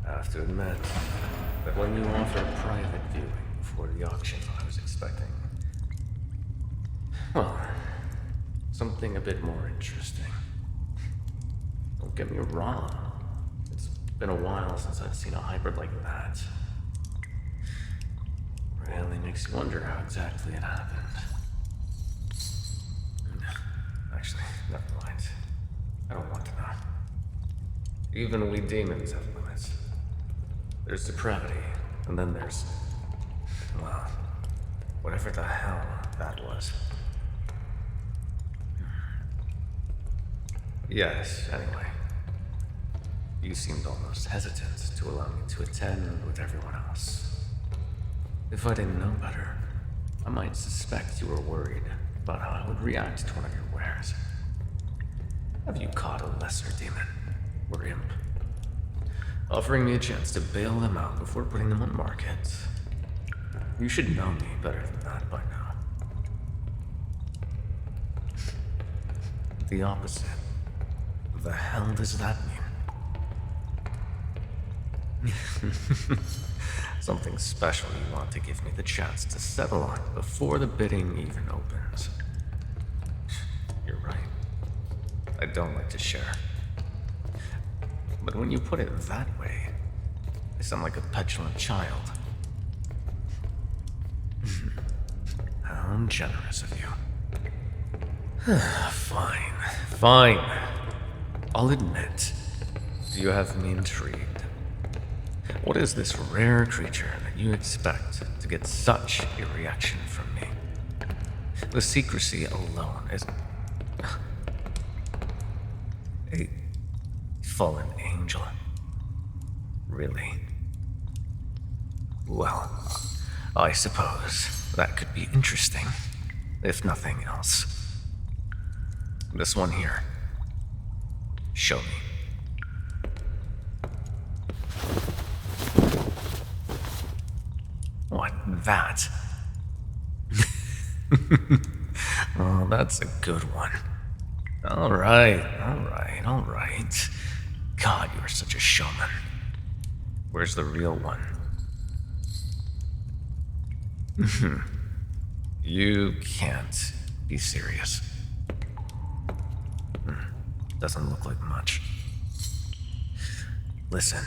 I have to admit that when you offer a private viewing before the auction, I was expecting, well, something a bit more interesting. Don't get me wrong. It's been a while since I've seen a hybrid like that. Really makes you wonder how exactly it happened. Actually, never mind. I don't want to know. Even we demons have limits. There's depravity, and then there's, well, whatever the hell that was. Yes, anyway. You seemed almost hesitant to allow me to attend with everyone else. If I didn't know better, I might suspect you were worried about how I would react to one of your wares. Have you caught a lesser demon or imp, offering me a chance to bail them out before putting them on market? You should know me better than that by now. The opposite. The hell does that mean? Something special you want to give me the chance to settle on before the bidding even opens. You're right. I don't like to share. But when you put it that way, I sound like a petulant child. How generous of you. Fine. I'll admit, you have me intrigued. What is this rare creature that you expect to get such a reaction from me? The secrecy alone is a fallen angel. Really? Well, I suppose that could be interesting, if nothing else. This one here. Show me. What, that? Oh, that's a good one. All right. God, you're such a showman. Where's the real one? You can't be serious. Doesn't look like much. Listen,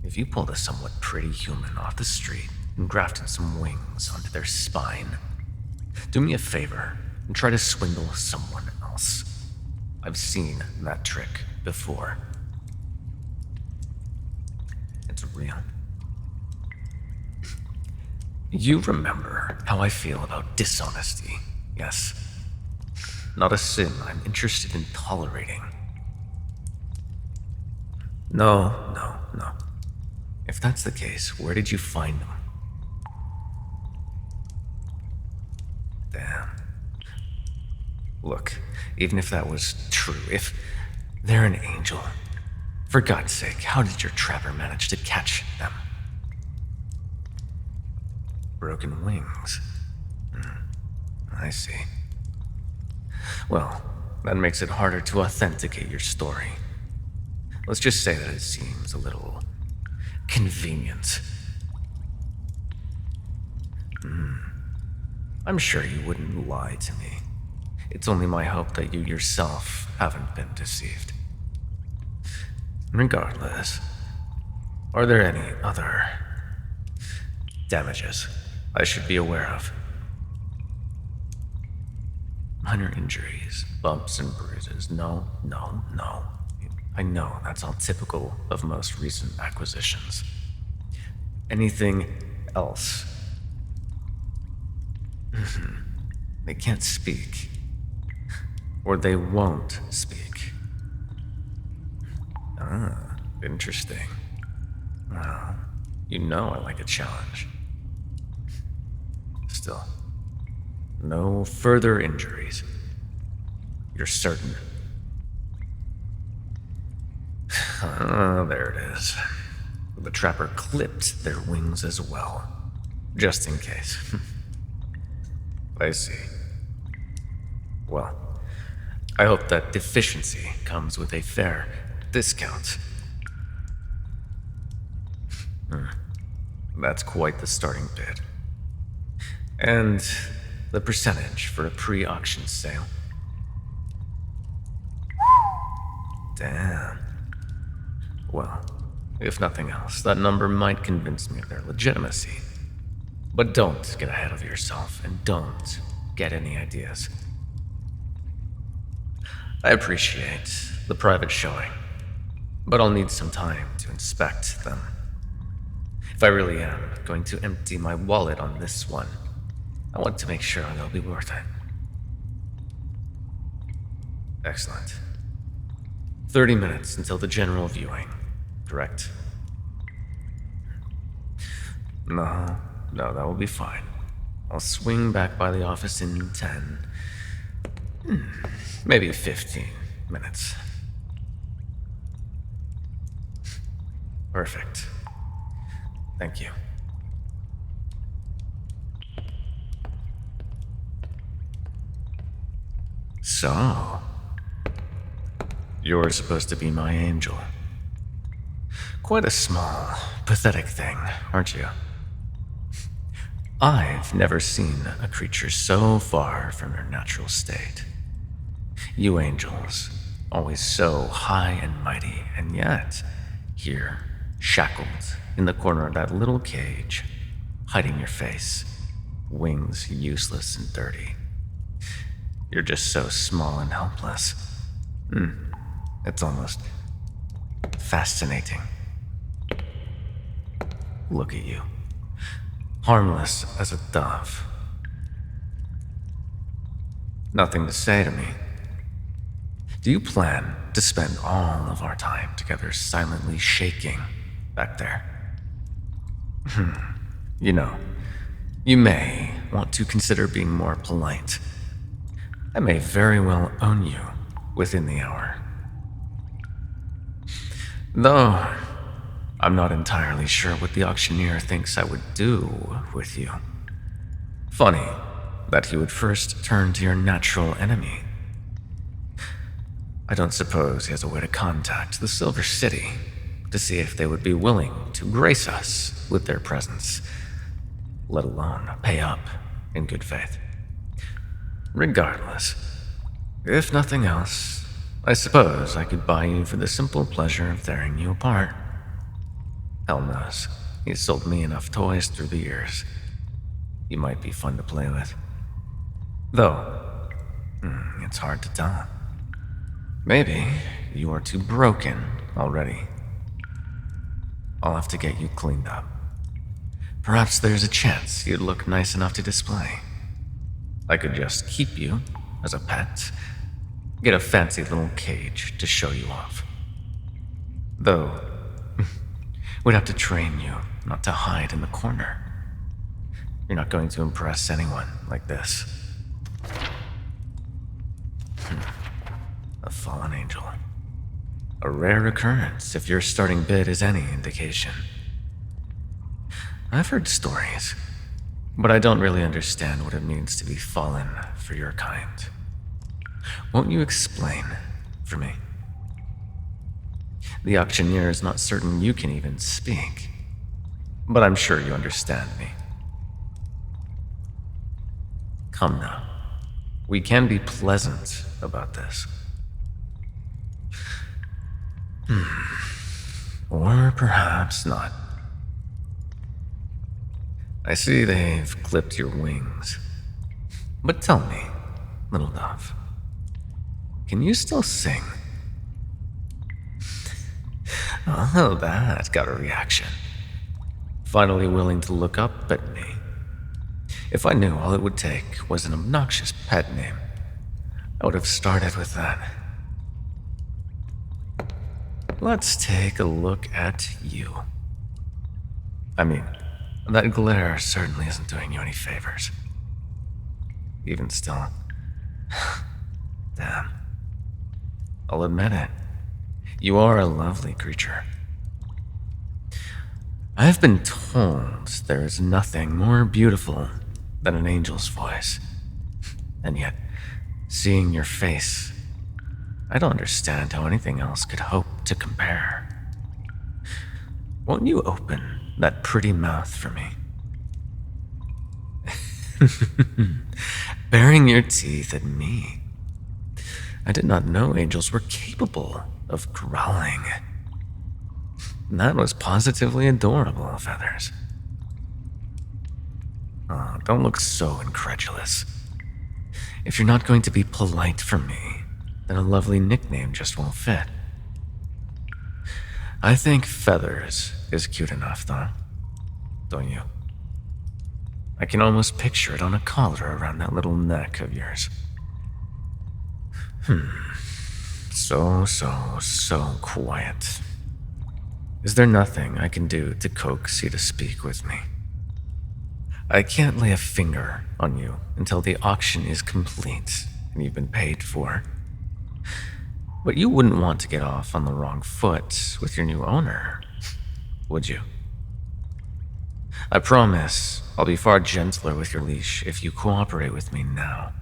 if you pulled a somewhat pretty human off the street and grafted some wings onto their spine, do me a favor and try to swindle someone else. I've seen that trick before. It's real. You remember how I feel about dishonesty, yes? Not a sin I'm interested in tolerating. No. If that's the case, where did you find them? Damn. Look, even if that was true, if they're an angel, for God's sake, how did your trapper manage to catch them? Broken wings. I see. Well, that makes it harder to authenticate your story. Let's just say that it seems a little convenient. I'm sure you wouldn't lie to me. It's only my hope that you yourself haven't been deceived. Regardless, are there any other damages I should be aware of? Minor injuries, bumps and bruises. No. I know that's all typical of most recent acquisitions. Anything else? They can't speak. Or they won't speak. Ah, interesting. Well, you know I like a challenge. Still, no further injuries. You're certain? There it is. The trapper clipped their wings as well, just in case. I see. Well, I hope that deficiency comes with a fair discount. That's quite the starting bid. And the percentage for a pre-auction sale. Damn. Well, if nothing else, that number might convince me of their legitimacy. But don't get ahead of yourself, and don't get any ideas. I appreciate the private showing, but I'll need some time to inspect them. If I really am going to empty my wallet on this one, I want to make sure they'll be worth it. Excellent. 30 minutes until the general viewing, correct? No, that will be fine. I'll swing back by the office in 10, maybe 15 minutes. Perfect. Thank you. So, you're supposed to be my angel. Quite a small, pathetic thing, aren't you? I've never seen a creature so far from their natural state. You angels, always so high and mighty, and yet, here, shackled in the corner of that little cage, hiding your face, wings useless and dirty. You're just so small and helpless. It's almost fascinating. Look at you. Harmless as a dove. Nothing to say to me. Do you plan to spend all of our time together silently shaking back there? You know, you may want to consider being more polite. I may very well own you within the hour. Though, I'm not entirely sure what the auctioneer thinks I would do with you. Funny that he would first turn to your natural enemy. I don't suppose he has a way to contact the Silver City to see if they would be willing to grace us with their presence, let alone pay up in good faith. Regardless, if nothing else, I suppose I could buy you for the simple pleasure of tearing you apart. Hell knows, he's sold me enough toys through the years. You might be fun to play with. Though, it's hard to tell. Maybe you are too broken already. I'll have to get you cleaned up. Perhaps there's a chance you'd look nice enough to display. I could just keep you as a pet, get a fancy little cage to show you off. Though, we'd have to train you not to hide in the corner. You're not going to impress anyone like this. A fallen angel. A rare occurrence if your starting bid is any indication. I've heard stories, but I don't really understand what it means to be fallen for your kind. Won't you explain for me? The auctioneer is not certain you can even speak, but I'm sure you understand me. Come now. We can be pleasant about this. Or perhaps not. I see they've clipped your wings. But tell me, little dove, can you still sing? Oh, that got a reaction. Finally willing to look up at me. If I knew all it would take was an obnoxious pet name, I would have started with that. Let's take a look at you. I mean, that glare certainly isn't doing you any favors. Even still. Damn. I'll admit it. You are a lovely creature. I've been told there is nothing more beautiful than an angel's voice. And yet, seeing your face, I don't understand how anything else could hope to compare. Won't you open that pretty mouth for me. Baring your teeth at me. I did not know angels were capable of growling. That was positively adorable, Feathers. Oh, don't look so incredulous. If you're not going to be polite for me, then a lovely nickname just won't fit. I think Feathers is cute enough, though. Don't you? I can almost picture it on a collar around that little neck of yours. So quiet. Is there nothing I can do to coax you to speak with me? I can't lay a finger on you until the auction is complete and you've been paid for. But you wouldn't want to get off on the wrong foot with your new owner, would you? I promise I'll be far gentler with your leash if you cooperate with me now.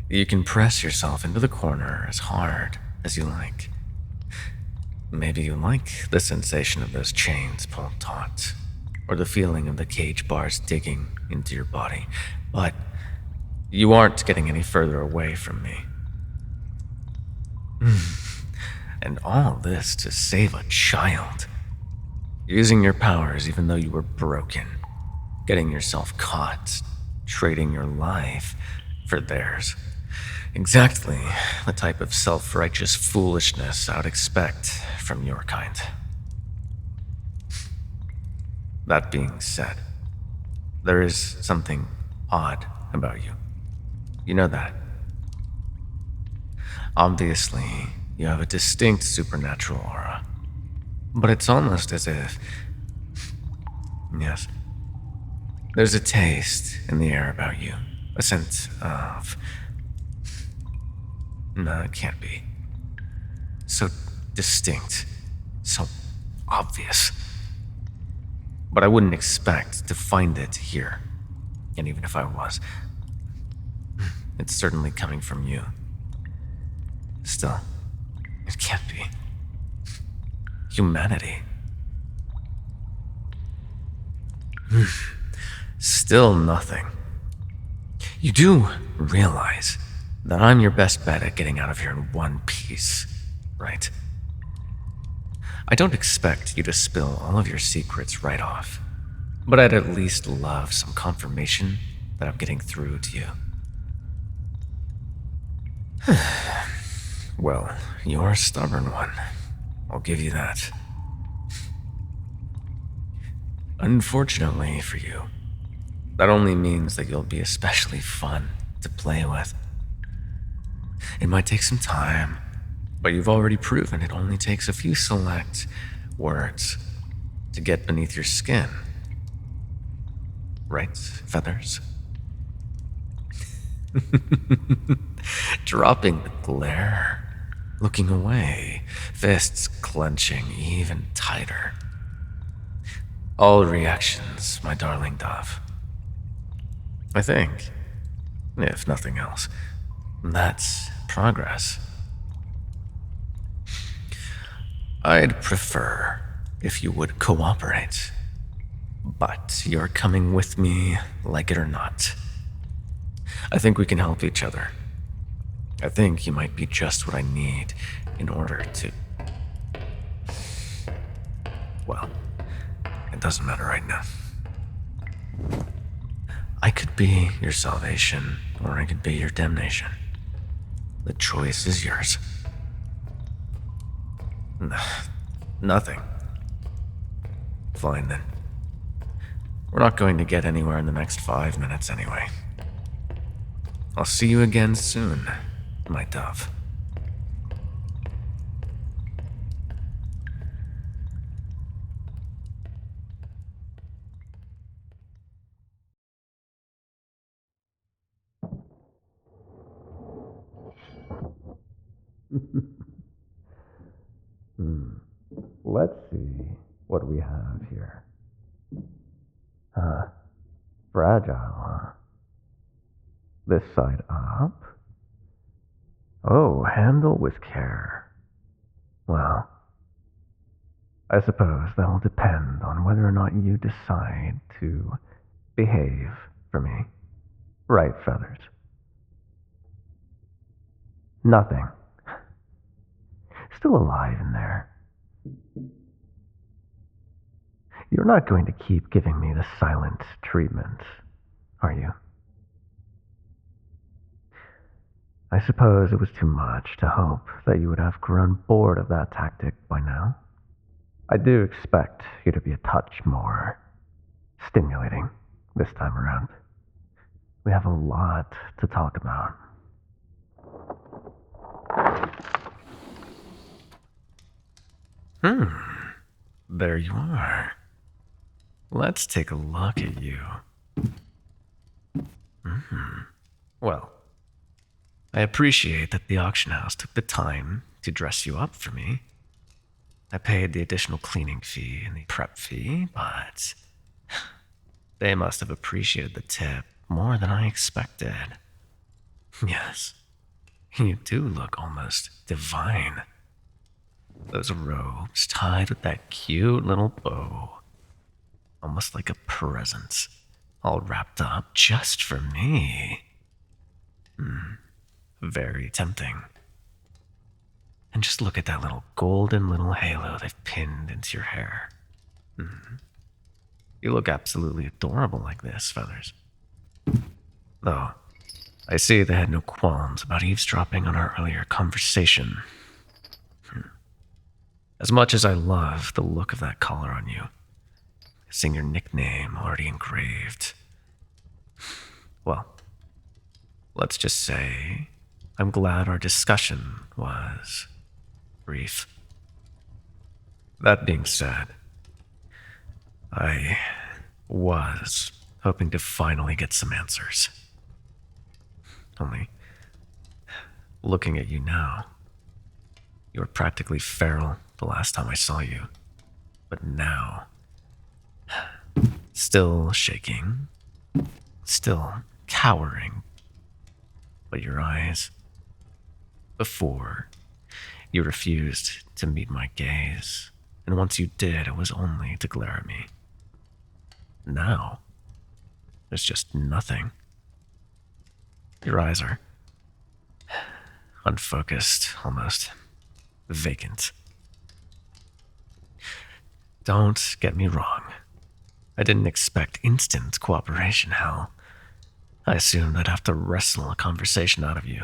You can press yourself into the corner as hard as you like. Maybe you like the sensation of those chains pulled taut, or the feeling of the cage bars digging into your body, but you aren't getting any further away from me. And all this to save a child. Using your powers even though you were broken. Getting yourself caught. Trading your life for theirs. Exactly the type of self-righteous foolishness I would expect from your kind. That being said, there is something odd about you. You know that. Obviously, you have a distinct supernatural aura. But it's almost as if... Yes. There's a taste in the air about you. A sense of... No, it can't be. So distinct. So obvious. But I wouldn't expect to find it here. And even if I was, it's certainly coming from you. Still, it can't be. Humanity. Still nothing. You do realize that I'm your best bet at getting out of here in one piece, right? I don't expect you to spill all of your secrets right off, but I'd at least love some confirmation that I'm getting through to you. Well, you're a stubborn one. I'll give you that. Unfortunately for you, that only means that you'll be especially fun to play with. It might take some time, but you've already proven it only takes a few select words to get beneath your skin. Right, Feathers? Dropping the glare, looking away, fists clenching even tighter. All reactions, my darling dove. I think, if nothing else, that's progress. I'd prefer if you would cooperate, but you're coming with me, like it or not. I think we can help each other. I think you might be just what I need in order to... Well, it doesn't matter right now. I could be your salvation, or I could be your damnation. The choice is yours. Nothing. Fine then. We're not going to get anywhere in the next 5 minutes anyway. I'll see you again soon, my dove. Let's see what we have here. Fragile, huh? This side up? Oh, handle with care. Well, I suppose that will depend on whether or not you decide to behave for me. Right, Feathers? Nothing. Still alive in there. You're not going to keep giving me the silent treatment, are you? I suppose it was too much to hope that you would have grown bored of that tactic by now. I do expect you to be a touch more stimulating this time around. We have a lot to talk about. There you are. Let's take a look at you. Well, I appreciate that the auction house took the time to dress you up for me. I paid the additional cleaning fee and the prep fee, but they must have appreciated the tip more than I expected. Yes, you do look almost divine. Those robes tied with that cute little bow. Almost like a present, all wrapped up just for me. Very tempting. And just look at that little golden little halo they've pinned into your hair. You look absolutely adorable like this, Feathers. Though, I see they had no qualms about eavesdropping on our earlier conversation. As much as I love the look of that collar on you, seeing your nickname already engraved, well, let's just say I'm glad our discussion was brief. That being said, I was hoping to finally get some answers. Only, looking at you now, you were practically feral the last time I saw you. But now, still shaking, still cowering. But your eyes, before, you refused to meet my gaze, and once you did, it was only to glare at me. Now, there's just nothing. Your eyes are unfocused, almost vacant. Don't get me wrong. I didn't expect instant cooperation, hell. I assumed I'd have to wrestle a conversation out of you.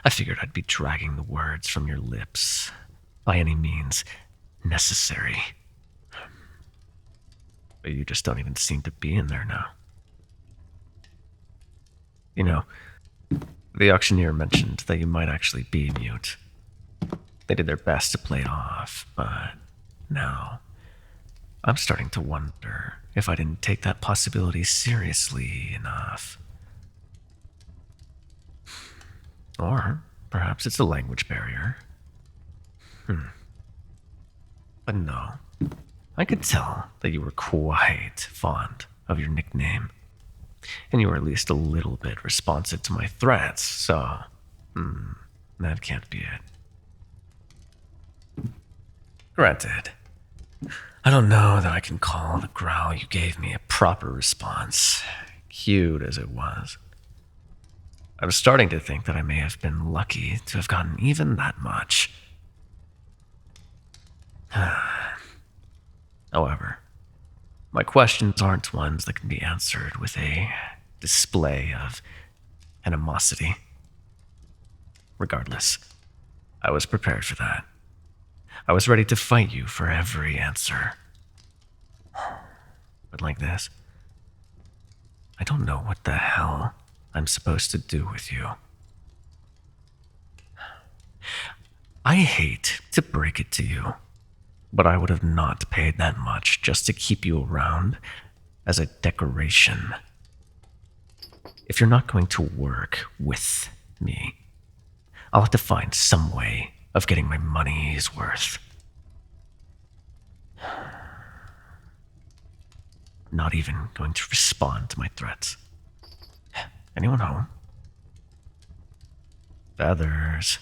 I figured I'd be dragging the words from your lips by any means necessary. But you just don't even seem to be in there now. You know, the auctioneer mentioned that you might actually be mute. They did their best to play it off, but now I'm starting to wonder if I didn't take that possibility seriously enough. Or perhaps it's a language barrier. But no, I could tell that you were quite fond of your nickname, and you were at least a little bit responsive to my threats, so that can't be it. Granted, I don't know that I can call the growl you gave me a proper response, cute as it was. I was starting to think that I may have been lucky to have gotten even that much. However, my questions aren't ones that can be answered with a display of animosity. Regardless, I was prepared for that. I was ready to fight you for every answer. But like this, I don't know what the hell I'm supposed to do with you. I hate to break it to you, but I would have not paid that much just to keep you around as a decoration. If you're not going to work with me, I'll have to find some way of getting my money's worth. Not even going to respond to my threats. Anyone home? Feathers.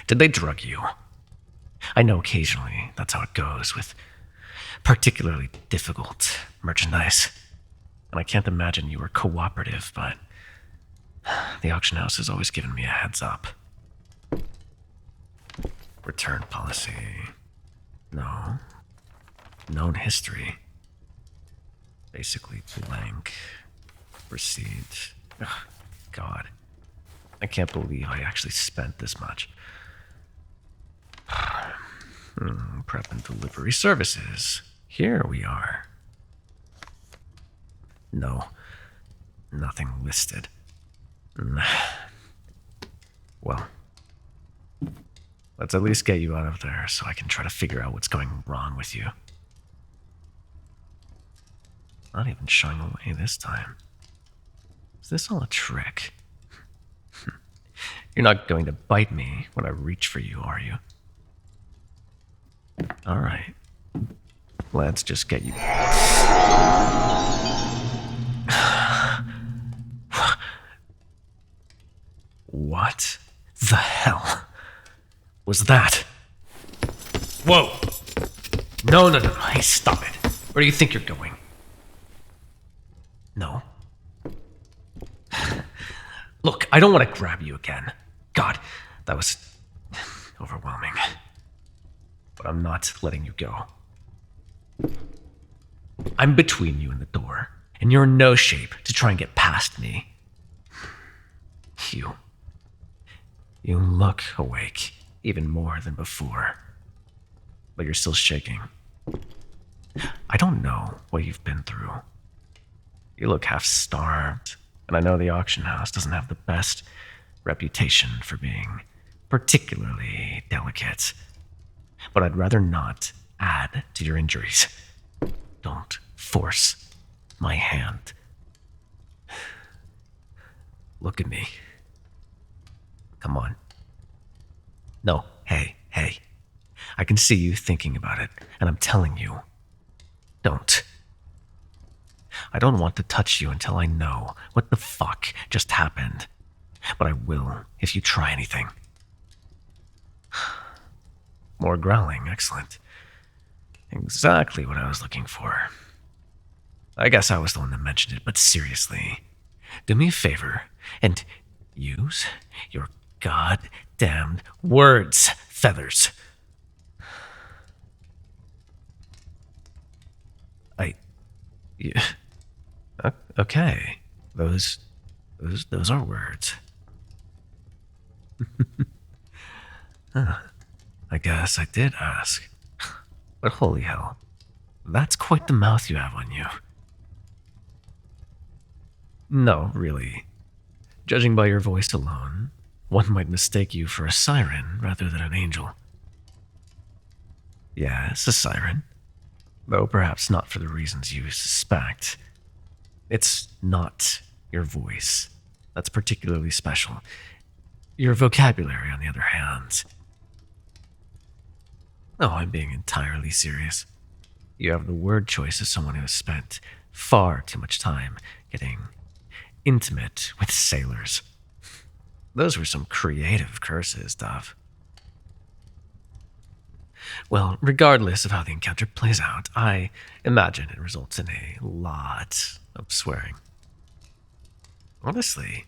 Did they drug you? I know occasionally that's how it goes with particularly difficult merchandise. And I can't imagine you were cooperative, but the auction house has always given me a heads up. Return policy. No. Known history. Basically blank. Receipt. Ugh, God. I can't believe I actually spent this much. Prep and delivery services. Here we are. No. Nothing listed. Well, let's at least get you out of there so I can try to figure out what's going wrong with you. Not even shying away this time. Is this all a trick? You're not going to bite me when I reach for you, are you? All right. Let's just get you. What the hell was that? Whoa! No. Hey, stop it. Where do you think you're going? No. Look, I don't want to grab you again. God, that was overwhelming. But I'm not letting you go. I'm between you and the door, and you're in no shape to try and get past me. You look awake, even more than before. But you're still shaking. I don't know what you've been through. You look half-starved, and I know the auction house doesn't have the best reputation for being particularly delicate. But I'd rather not add to your injuries. Don't force my hand. Look at me. Come on. No, hey. I can see you thinking about it, and I'm telling you, don't. I don't want to touch you until I know what the fuck just happened. But I will if you try anything. More growling, excellent. Exactly what I was looking for. I guess I was the one that mentioned it, but seriously, do me a favor and use your goddamned words, Feathers. Yeah. Okay. Those are words. Huh. I guess I did ask. But holy hell, that's quite the mouth you have on you. No, really. Judging by your voice alone, one might mistake you for a siren rather than an angel. Yes, a siren. Though perhaps not for the reasons you suspect. It's not your voice that's particularly special. Your vocabulary, on the other hand. No, I'm being entirely serious. You have the word choice of someone who has spent far too much time getting intimate with sailors. Those were some creative curses, Dove. Well, regardless of how the encounter plays out, I imagine it results in a lot of swearing. Honestly,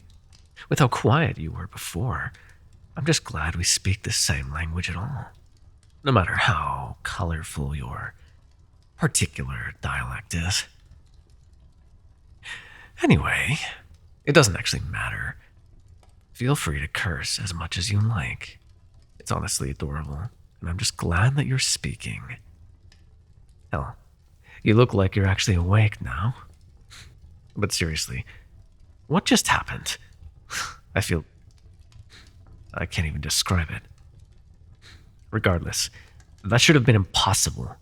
with how quiet you were before, I'm just glad we speak the same language at all. No matter how colorful your particular dialect is. Anyway, it doesn't actually matter. Feel free to curse as much as you like. It's honestly adorable, and I'm just glad that you're speaking. Hell, you look like you're actually awake now. But seriously, what just happened? I can't even describe it. Regardless, that should have been impossible.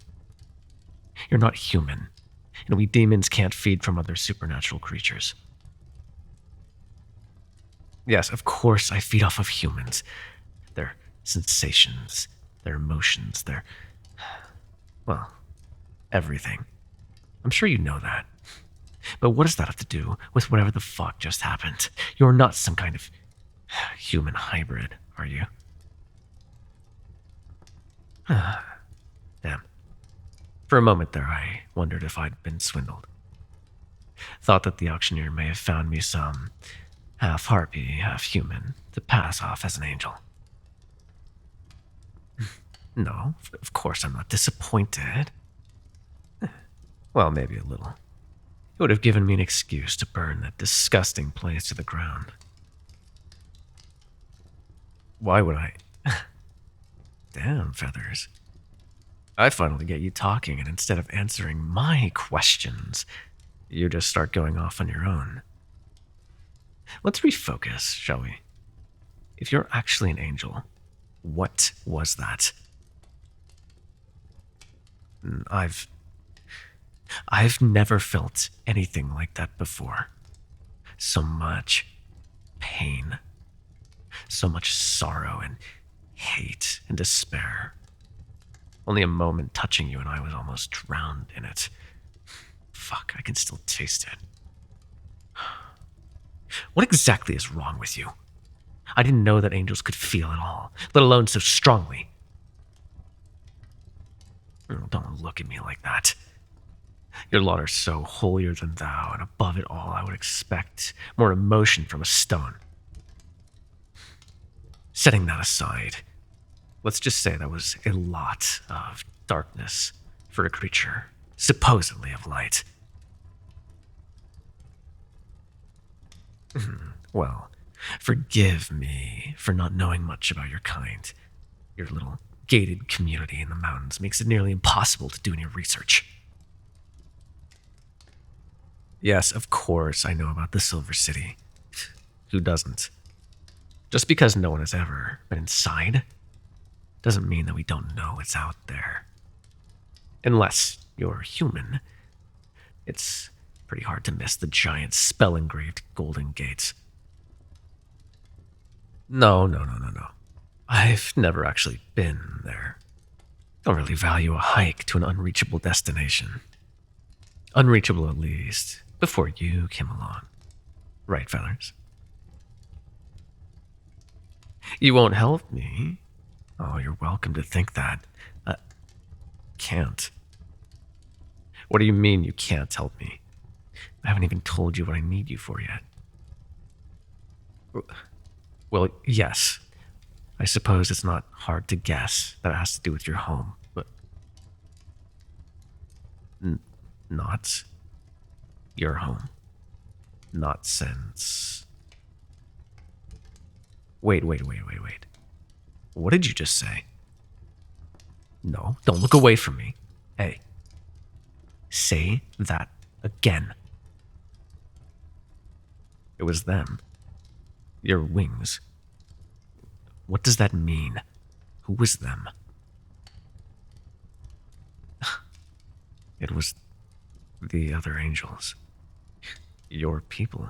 You're not human, and we demons can't feed from other supernatural creatures. Yes, of course I feed off of humans. Their sensations, their emotions, well, everything. I'm sure you know that. But what does that have to do with whatever the fuck just happened? You're not some kind of human hybrid, are you? Damn. For a moment there, I wondered if I'd been swindled. Thought that the auctioneer may have found me some half harpy, half human to pass off as an angel. No, of course I'm not disappointed. Well, maybe a little. It would have given me an excuse to burn that disgusting place to the ground. Why would I? Damn, Feathers. I finally get you talking, and instead of answering my questions, you just start going off on your own. Let's refocus, shall we? If you're actually an angel, what was that? I've never felt anything like that before. So much pain, so much sorrow and hate and despair. Only a moment touching you and I was almost drowned in it. Fuck, I can still taste it. What exactly is wrong with you? I didn't know that angels could feel at all, let alone so strongly. Don't look at me like that. Your lot are so holier than thou, and above it all, I would expect more emotion from a stone. Setting that aside, let's just say that was a lot of darkness for a creature supposedly of light. Well, forgive me for not knowing much about your kind. Your little gated community in the mountains makes it nearly impossible to do any research. Yes, of course I know about the Silver City. Who doesn't? Just because no one has ever been inside doesn't mean that we don't know it's out there. Unless you're human, it's pretty hard to miss the giant spell-engraved golden gates. No. I've never actually been there. Don't really value a hike to an unreachable destination. Unreachable at least, before you came along. Right, Feathers? You won't help me? Oh, you're welcome to think that. Can't. What do you mean you can't help me? I haven't even told you what I need you for yet. Well, yes. I suppose it's not hard to guess that it has to do with your home, but... not your home. Not since... Wait. What did you just say? No, don't look away from me. Hey, say that again. It was them. Your wings. What does that mean? Who was them? It was the other angels. Your people.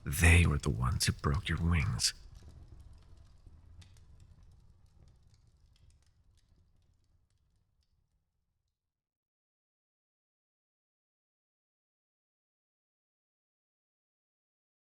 They were the ones who broke your wings.